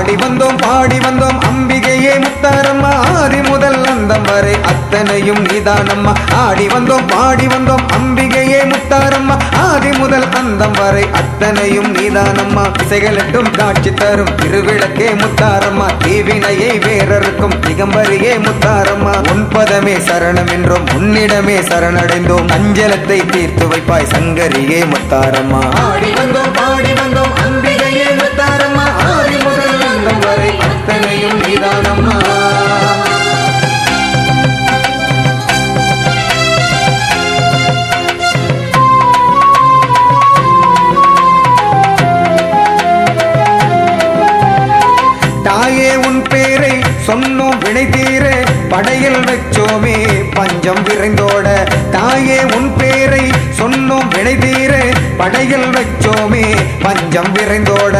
ஆடி வந்தோம் பாடி வந்தோம் அம்பிகையே முத்தாரம்மா ஆதி முதல் அந்தம் வரை அத்தனையும் நீதானம்மா ஆடி வந்தோம் பாடி வந்தோம் அம்பிகையே முத்தாரம்மா ஆதி முதல் அந்தம் வரை அத்தனையும் நீதானம்மா திசைகளட்டும் காட்சி தரும் திருவிளக்கே முத்தாரம்மா தீவினையை வேறறுக்கும் திகம்பரியே முத்தாரம்மா உன்பதமே சரணம் என்றோம் உன்னிடமே சரணடைந்தோம் அஞ்சலத்தை தீர்த்து வைப்பாய் சங்கரியே முத்தாரம்மா ஆடி வந்தோம் பாடி வந்தோம் அம்பிகையே முத்தாரம்மா ஆதி முதல் அந்தம் வரை அத்தனையும் நீதானம்மா தாயே உன் பேரை சொன்னோம் வினை தீர படையில் வச்சோமே பஞ்சம் விரைந்தோட தாயே உன் பேரை சொன்னோம் வினை தீர படையில் வச்சோமே பஞ்சம் விரைந்தோட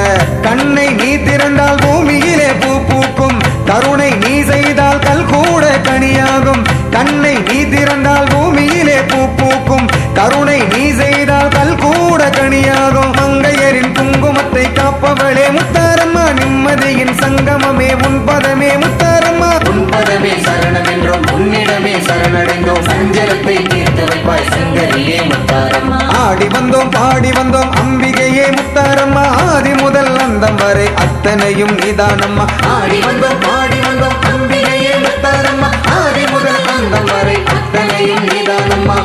கண்ணை நீ திறந்தால் பூமியிலே பூ பூக்கும் கருணை நீ செய்தால் கல் கூட கனியாகும் கண்ணை நீ திறந்தால் பூமியிலே பூ பூக்கும் கருணை நீ செய்தால் கல் கூட கனியாகும் மங்கையரின் குங்குமத்தை காப்பவளே முத்தாரம்மா நிம்மதியின் சங்கமமே உன் பதமே முத்தாரம்மா உன் பதமே சரணம் என்றோம் உன்னிடமே சரணடைந்தோம் சஞ்சலத்தை தீர்த்து வைப்பாய் சங்கரியே முத்தாரம்மா ஆடி வந்தோம் பாடி வந்தோம் அம்பிகையே முத்தாரம்மா ஆதி முதல் அந்தம் வரை அத்தனையும் நீதானம்மா ஆடி வந்தோம் பாடி வந்தோம் அம்பிகையே முத்தாரம்மா ஆதி முதல் அந்தம் வரை அத்தனையும் நீதானம்மா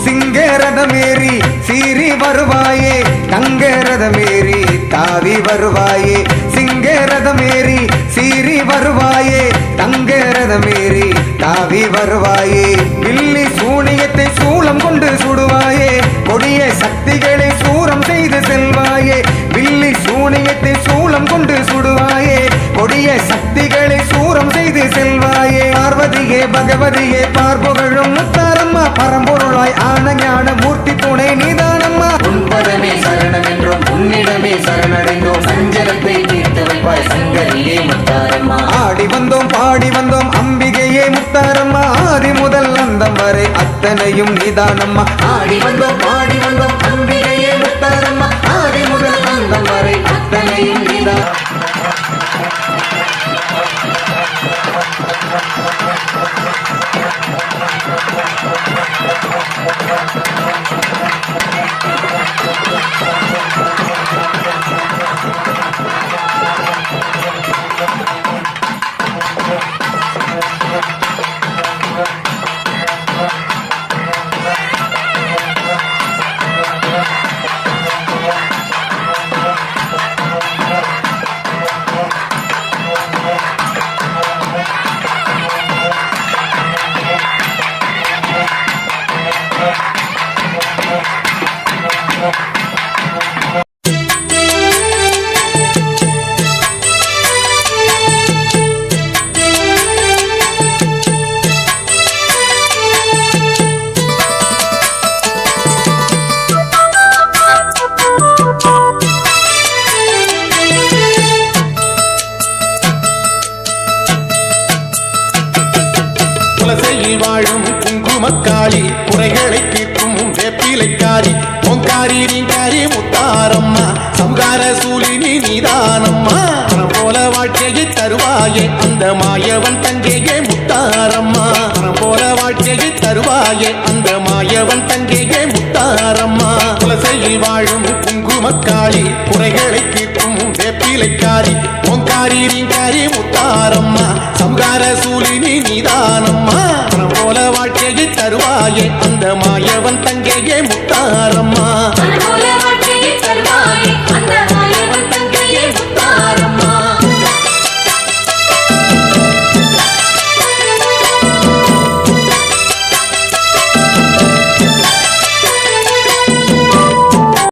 சிங்கரதமேறி சீறி வருவாயே தங்கரதமேறி தாவி வருவாயே சிங்கரதமேறி சீறி வருவாயே தங்கரதமேறி தாவி வருவாயே வில்லி சூனியத்தை சூளம் கொண்டு சுடுவாயே கொடிய சக்திகளை சூரம் செய்து செல்வாயே வில்லி சூனியத்தை சூளம் கொண்டு சுடுவாயே கொடிய சக்திகளை சூரம் செய்து செல்வாயே பார்வதியே பகவதியே பார்ப்புகழும் முத்தாரம்மா பரம்பொருளாய் ஆன ஞான மூர்த்தி துணை நீதானம்மா உன் பதமே சரணம் என்றோம் உன்னிடமே சரணடைந்தோம் சஞ்சலத்தை தீர்த்து வைப்பாய் சங்கரியே முத்தாரம்மா ஆடி வந்தோம் பாடி வந்தோம் அம்பிகையே முத்தாரம்மா ஆதி முதல் அந்தம் வரை அத்தனையும் நீதானம்மா ஆடி வந்தோம் பாடி வந்தோம் அம்பிகையே முத்தாரம்மா ஆதி முதல் அந்தம் வரை அத்தனையும் நீதான் வாழும் குங்குமக்காளி குறைகளை தீர்க்கும் வேப்பிலைக்காரி பொங்காரி நீங்காரி முத்தாரம்மா சம்கார சூலினி நீதானம்மா மனம் போல வாழ்க்கையை தருவாயே அந்த மாயவன் தங்கையே முத்தாரம்மா மனம் போல வாழ்க்கையை தருவாயே அந்த மாயவன் தங்கையே முத்தாரம்மா குலசையில் வாழும் குங்குமக்காளி குறைகளை தீர்க்கும் வேப்பிலைக்காரி பொங்காரி நீங்காரி முத்தாரம்மா சம்கார சூலினி நீதானம்மா போல வாழ்க்கையை தருவாயே அந்த மாயவன் தங்கையே முத்தாரம்